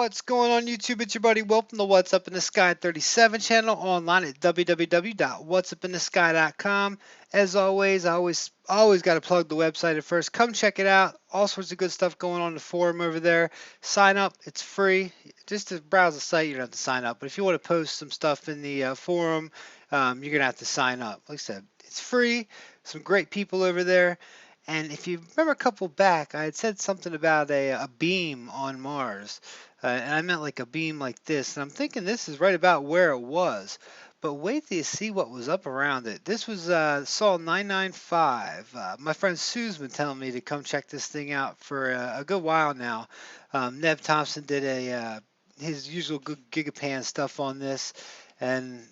What's going on YouTube? It's your buddy Will from the What's Up in the Sky 37 channel, online at www.whatsupinthesky.com. As always, I always got to plug the website at first. Come check it out. All sorts of good stuff going on in the forum over there. Sign up. It's free. Just to browse the site, you don't have to sign up. But if you want to post some stuff in the forum, you're going to have to sign up. Like I said, it's free. Some great people over there. And if you remember a couple back, I had said something about a beam on Mars. And I meant like a beam like this. And I'm thinking this is right about where it was. But wait till you see what was up around it. This was Sol 995. My friend Sue's been telling me to come check this thing out for a good while now. Nev Thompson did his usual good gigapan stuff on this. And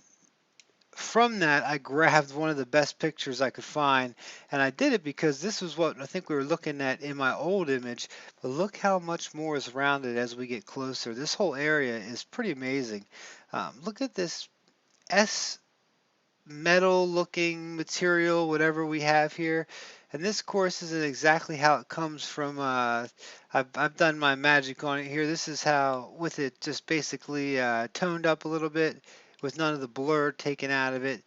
from that, I grabbed one of the best pictures I could find, and I did it because this was what I think we were looking at in my old image. But look how much more is around it as we get closer. This whole area is pretty amazing. Look at this S metal looking material, whatever we have here. And this course isn't exactly how it comes from. I've done my magic on it here. This is how, with it just basically toned up a little bit with none of the blur taken out of it.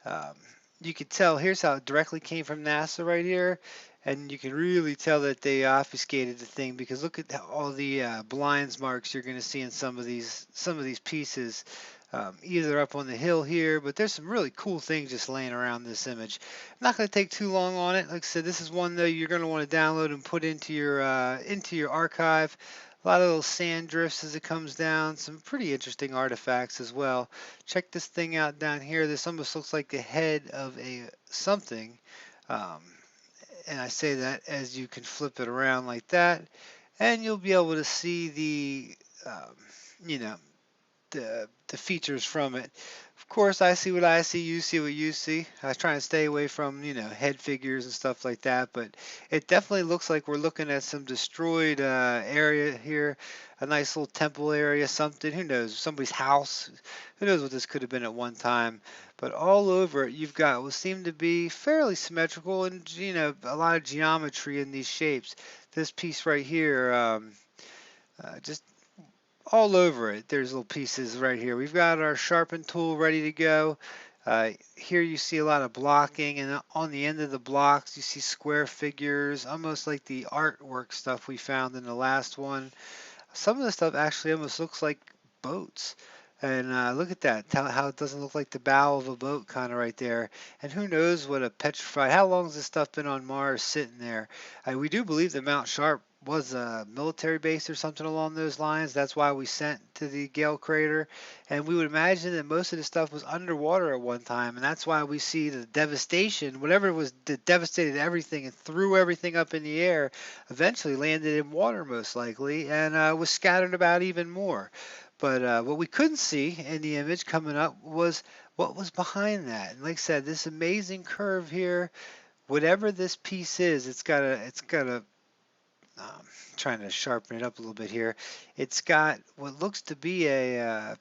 Um, you could tell, here's how it directly came from NASA right here. And you can really tell that they obfuscated the thing because look at all the blinds marks you're going to see in some of these pieces. Either up on the hill here, but there's some really cool things just laying around this image. I'm not going to take too long on it. Like I said, this is one though you're going to want to download and put into your archive. A lot of little sand drifts as it comes down. Some pretty interesting artifacts as well. Check this thing out down here. This almost looks like the head of a something. Um, and I say that as you can flip it around like that, and you'll be able to see um, you know, the features from it. Of course, I see what I see, you see what you see. I was trying to stay away from, head figures and stuff like that, but it definitely looks like we're looking at some destroyed area here, a nice little temple area, something. Who knows? Somebody's house. Who knows what this could have been at one time? But all over it, you've got what seem to be fairly symmetrical and, a lot of geometry in these shapes. This piece right here, just all over it. There's little pieces right here. We've got our sharpen tool ready to go. Here you see a lot of blocking, and on the end of the blocks you see square figures, almost like the artwork stuff we found in the last one. Some of the stuff actually almost looks like boats. And look at that, how it doesn't look like the bow of a boat kind of right there. And who knows what a petrified, how long has this stuff been on Mars sitting there? We do believe that Mount Sharp was a military base or something along those lines. That's why we sent to the Gale crater. And we would imagine that most of the stuff was underwater at one time. And that's why we see the devastation, whatever it was that devastated everything and threw everything up in the air, eventually landed in water most likely and was scattered about even more. But what we couldn't see in the image coming up was what was behind that. And like I said, this amazing curve here, whatever this piece is, it's got a trying to sharpen it up a little bit here. It's got what looks to be a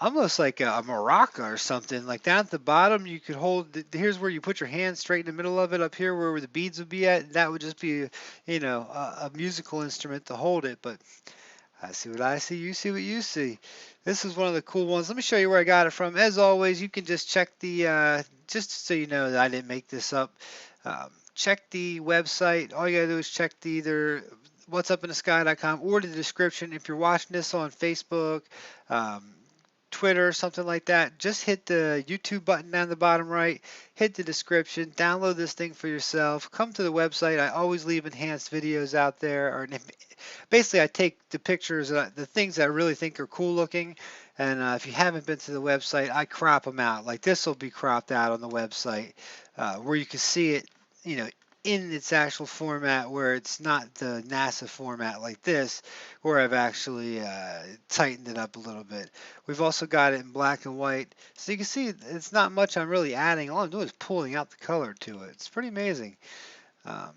almost like a maraca or something. Like down at the bottom, you could hold. Here's where you put your hand straight in the middle of it. Up here, where the beads would be at, that would just be, a musical instrument to hold it. But I see what I see. You see what you see. This is one of the cool ones. Let me show you where I got it from. As always, you can just check just so you know that I didn't make this up. Check the website. All you gotta do is check either whatsupinthesky.com or the description. If you're watching this on Facebook, um, Twitter, something like that, just hit the YouTube button down the bottom right, hit the description, download this thing for yourself, come to the website. I always leave enhanced videos out there, or basically I take the pictures, the things that I really think are cool looking, and if you haven't been to the website, I crop them out. Like this will be cropped out on the website, where you can see it, you know, in its actual format, where it's not the NASA format like this, where I've actually tightened it up a little bit. We've also got it in black and white, so you can see it's not much I'm really adding. All I'm doing is pulling out the color to it. It's pretty amazing. Um,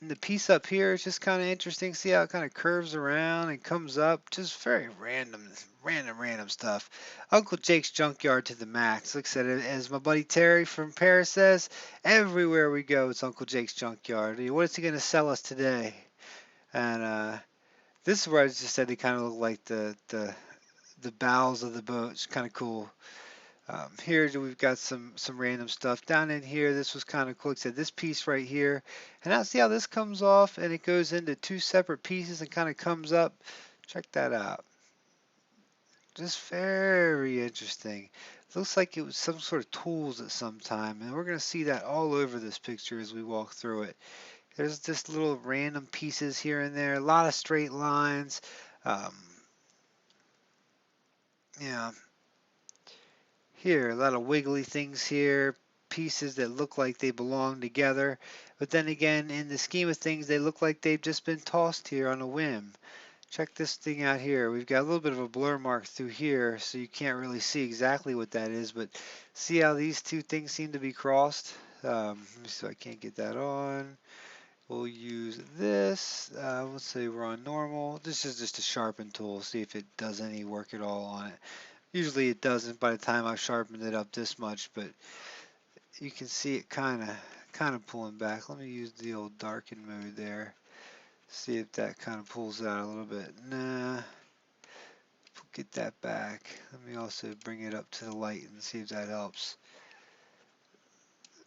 and the piece up here is just kind of interesting. See how it kind of curves around and comes up. Just very random stuff. Uncle Jake's junkyard to the max. Like I said, as my buddy Terry from Paris says, everywhere we go, it's Uncle Jake's junkyard. What is he going to sell us today? And This is where I just said they kind of look like the bowels of the boat. It's kind of cool. Here we've got some random stuff down in here. This was kind of cool. Like I said, this piece right here, and now see how this comes off and it goes into two separate pieces and kind of comes up. Check that out. Just very interesting. Looks like it was some sort of tools at some time, and we're going to see that all over this picture as we walk through it. There's just little random pieces here and there, a lot of straight lines. Um, yeah, here, a lot of wiggly things here, pieces that look like they belong together. But then again, in the scheme of things, they look like they've just been tossed here on a whim. Check this thing out here. We've got a little bit of a blur mark through here, so you can't really see exactly what that is, but see how these two things seem to be crossed? Let me see if I can't get that on. We'll use this. Let's say we're on normal. This is just a sharpen tool. See if it does any work at all on it. Usually it doesn't by the time I've sharpened it up this much, but you can see it kind of pulling back. Let me use the old darken mode there. See if that kind of pulls it out a little bit. Nah, get that back. Let me also bring it up to the light and see if that helps.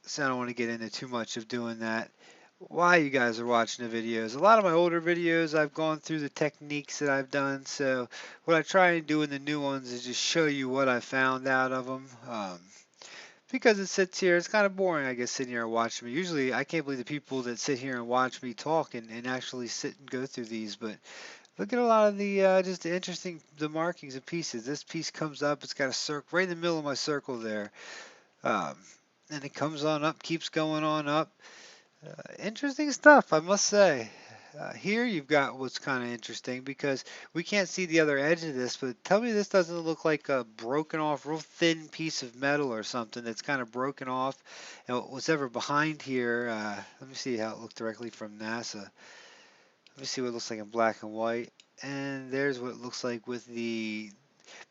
So I don't want to get into too much of doing that. While you guys are watching the videos, a lot of my older videos I've gone through the techniques that I've done. So what I try and do in the new ones is just show you what I found out of them. Because it sits here, it's kind of boring, I guess, sitting here and watching me. Usually, I can't believe the people that sit here and watch me talk and actually sit and go through these. But look at a lot of the just the interesting the markings of pieces. This piece comes up, it's got a circle right in the middle of my circle there, um, and it comes on up, keeps going on up. Interesting stuff, I must say. Here you've got what's kind of interesting because we can't see the other edge of this, but tell me this doesn't look like a broken off, real thin piece of metal or something that's kind of broken off. And what's ever behind here, let me see how it looked directly from NASA. Let me see what it looks like in black and white. And there's what it looks like with the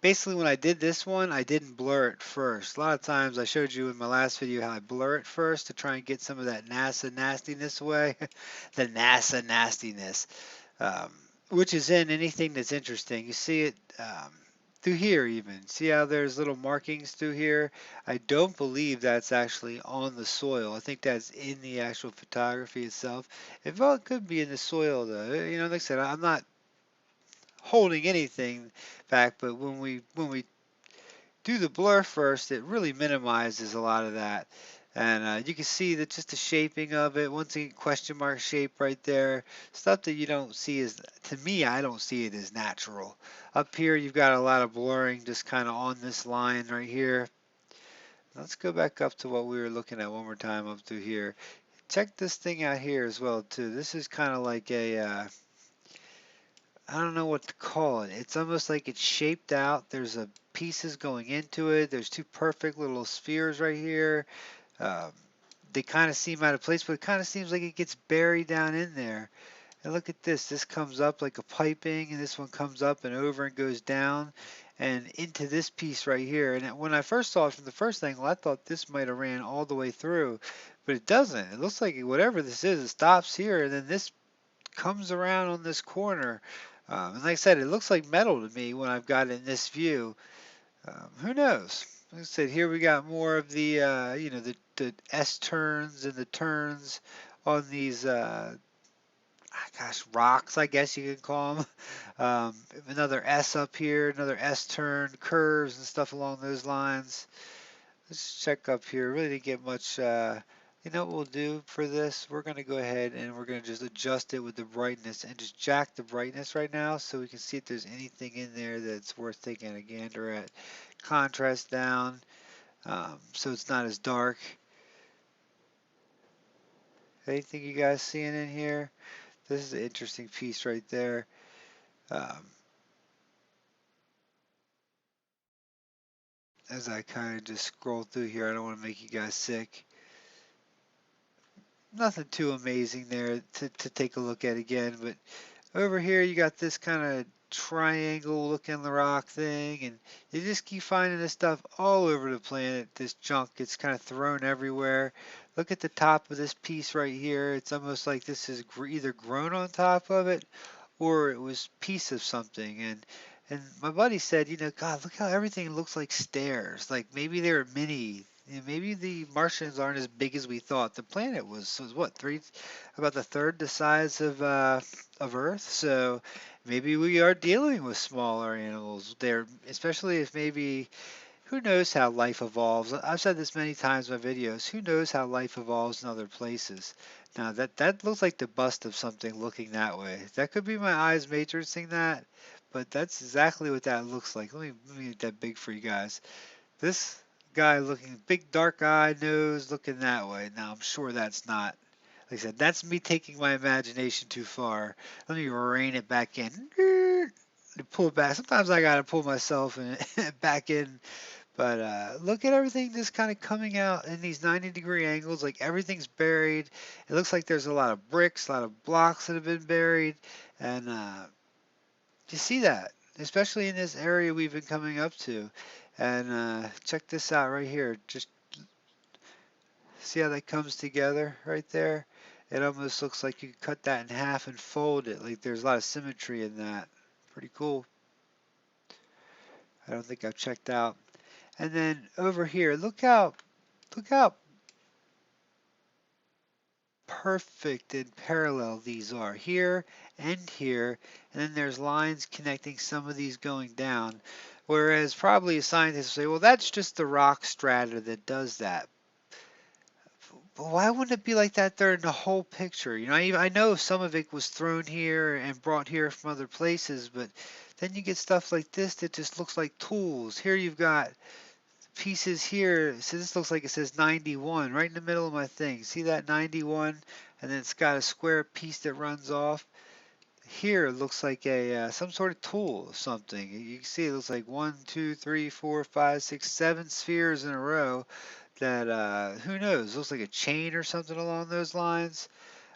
basically when I did this one, I didn't blur it first. A lot of times I showed you in my last video how I blur it first to try and get some of that NASA nastiness away. The NASA nastiness, um, which is in anything that's interesting. You see it through here even. See how there's little markings through here? I don't believe that's actually on the soil. I think that's in the actual photography itself. Well, it could be in the soil though. Like I said, I'm not holding anything back, but when we do the blur first, it really minimizes a lot of that. And you can see that just the shaping of it, once again, question mark shape right there, stuff that you don't see as, to me, I don't see it as natural. Up here, you've got a lot of blurring just kind of on this line right here. Let's go back up to what we were looking at one more time up through here. Check this thing out here as well, too. This is kind of like a, I don't know what to call it. It's almost like it's shaped out. There's a pieces going into it. There's two perfect little spheres right here. Um, they kind of seem out of place, but it kind of seems like it gets buried down in there. And look at this. This comes up like a piping, and this one comes up and over and goes down and into this piece right here. And when I first saw it from the first angle, I thought this might have ran all the way through, but it doesn't. It looks like whatever this is, it stops here, and then this comes around on this corner. And like I said, it looks like metal to me when I've got it in this view. Who knows? Like I said, here we got more of the, the S turns and the turns on these, rocks, I guess you could call them. Another S up here, another S turn, curves and stuff along those lines. Let's check up here. Really didn't get much. You know what we'll do for this? We're going to go ahead and we're going to just adjust it with the brightness and just jack the brightness right now so we can see if there's anything in there that's worth taking a gander at. Contrast down so it's not as dark. Anything you guys seeing in here? This is an interesting piece right there. Um, as I kind of just scroll through here, I don't want to make you guys sick. Nothing too amazing there to take a look at again, but over here you got this kind of triangle looking rock thing, and you just keep finding this stuff all over the planet. This junk gets kind of thrown everywhere. Look at the top of this piece right here. It's almost like this is either grown on top of it or it was piece of something. And my buddy said, God, look how everything looks like stairs. Like maybe they're mini. Maybe the Martians aren't as big as we thought. The planet was what, about the third the size of Earth. So maybe we are dealing with smaller animals there, especially if maybe who knows how life evolves? I've said this many times in my videos. Who knows how life evolves in other places? Now that looks like the bust of something looking that way. That could be my eyes matrixing that, but that's exactly what that looks like. Let me get that big for you guys. This guy looking big dark eye nose looking that way. Now I'm sure that's not. Like I said, that's me taking my imagination too far. Let me rein it back in. Pull it back. Sometimes I gotta pull myself in, back in, but look at everything just kind of coming out in these 90-degree angles. Like everything's buried. It looks like there's a lot of bricks, a lot of blocks that have been buried. And you see that, especially in this area we've been coming up to. And check this out right here. Just see how that comes together right there? It almost looks like you could cut that in half and fold it. Like there's a lot of symmetry in that. Pretty cool. I don't think I've checked out. And then over here, look how perfect and parallel these are here and here, and then there's lines connecting some of these going down, whereas probably a scientist will say, well, that's just the rock strata that does that. But why wouldn't it be like that there in the whole picture? I know some of it was thrown here and brought here from other places, but then you get stuff like this that just looks like tools. Here you've got pieces here. So this looks like it says 91 right in the middle of my thing. See that 91? And then it's got a square piece that runs off. Here it looks like a some sort of tool or something. You can see it looks like 1, 2, 3, 4, 5, 6, 7 spheres in a row that who knows, looks like a chain or something along those lines.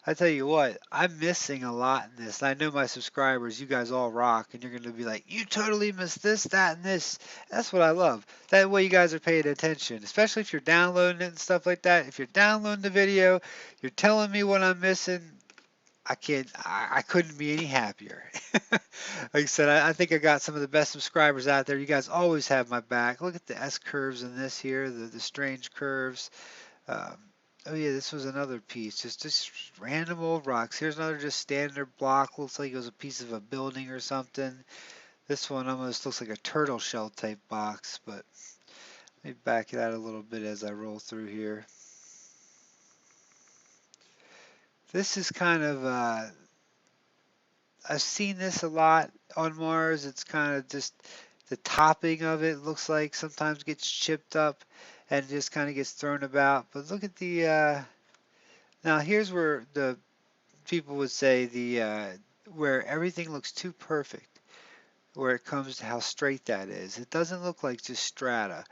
I tell you what, I'm missing a lot in this. I know my subscribers, you guys all rock, and you're going to be like, you totally missed this, that, and this. That's what I love. That way you guys are paying attention, especially if you're downloading it and stuff like that. If you're downloading the video, you're telling me what I'm missing. I couldn't be any happier. Like I said, I think I got some of the best subscribers out there. You guys always have my back. Look at the S curves in this here, the strange curves. Um, oh yeah, this was another piece, just random old rocks. Here's another just standard block. Looks like it was a piece of a building or something. This one almost looks like a turtle shell type box, but let me back it out a little bit as I roll through here. This is kind of I've seen this a lot on Mars. It's kind of just the topping of it looks like sometimes gets chipped up and just kind of gets thrown about. But look at the now here's where the people would say the where everything looks too perfect, where it comes to how straight that is. It doesn't look like just strata.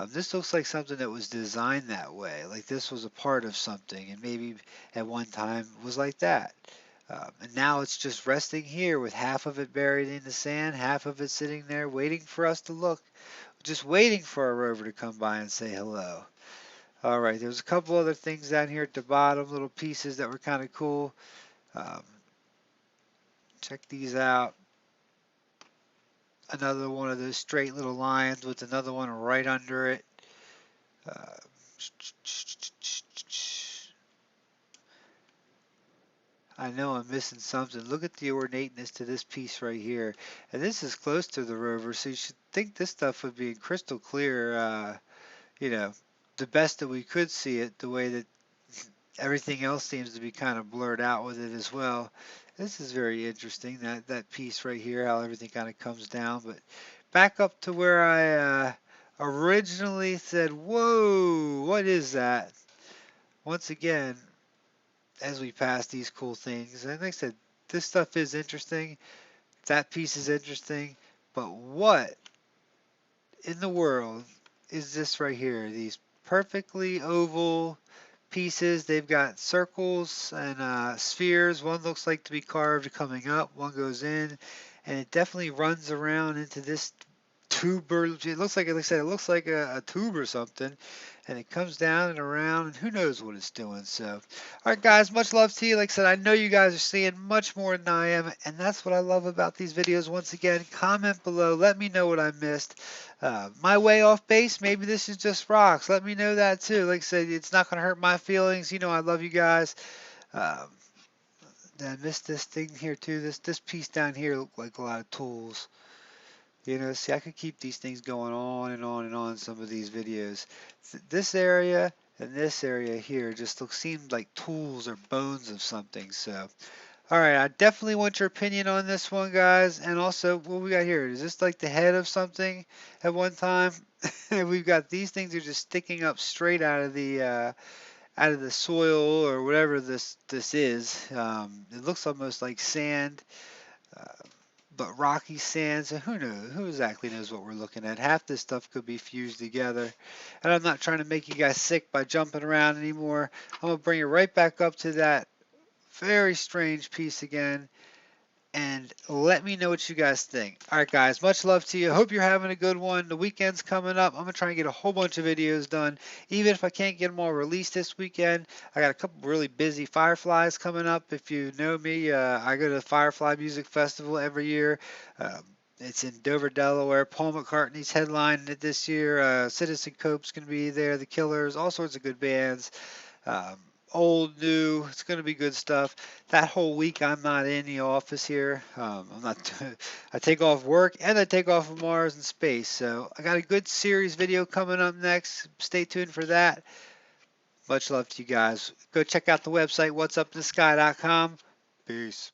This looks like something that was designed that way, like this was a part of something, and maybe at one time was like that. And now it's just resting here with half of it buried in the sand, half of it sitting there waiting for us to look, just waiting for our rover to come by and say hello. All right, there's a couple other things down here at the bottom, little pieces that were kind of cool. Um, Check these out. Another one of those straight little lines with another one right under it. Uh, I know I'm missing something. Look at the ornateness to this piece right here. And this is close to the rover, so you should think this stuff would be crystal clear, you know, the best that we could see it, the way that everything else seems to be kind of blurred out with it as well. This is very interesting, that piece right here, how everything kind of comes down. But back up to where I originally said, whoa, what is that? Once again, as we pass these cool things, and like I said, this stuff is interesting. That piece is interesting. But what in the world is this right here? These perfectly oval pieces. They've got circles and spheres. One looks like to be carved coming up. One goes in, and it definitely runs around into this tuber. It looks like I said, it looks like a tube or something, and it comes down and around, and who knows what it's doing. So, all right, guys, much love to you. Like I said, I know you guys are seeing much more than I am, and that's what I love about these videos. Once again, comment below. Let me know what I missed. My way off base, maybe this is just rocks. Let me know that too. Like I said, it's not going to hurt my feelings. You know, I love you guys. Um, I missed this thing here too. This piece down here looked like a lot of tools. You know, see, I could keep these things going on and on and on in some of these videos. This area and this area here just seemed like tools or bones of something. So, all right, I definitely want your opinion on this one, guys. And also, what we got here? Is this like the head of something at one time? We've got these things are just sticking up straight out of the soil or whatever this is. It looks almost like sand. Uh, but rocky sand, so who knows? Who exactly knows what we're looking at? Half this stuff could be fused together. And I'm not trying to make you guys sick by jumping around anymore. I'm going to bring it right back up to that very strange piece again. And let me know what you guys think. All right, guys, much love to you. Hope you're having a good one. The weekend's coming up. I'm going to try and get a whole bunch of videos done. Even if I can't get them all released this weekend, I got a couple really busy Fireflies coming up. If you know me, I go to the Firefly Music Festival every year. Um, it's in Dover, Delaware. Paul McCartney's headlining it this year. Citizen Cope's going to be there. The Killers, all sorts of good bands. Um, Old, new, it's going to be good stuff. That whole week I'm not in the office here. I'm not. I take off work and I take off of Mars and space. So I got a good series video coming up next. Stay tuned for that. Much love to you guys. Go check out the website whatsupinthesky.com. Peace.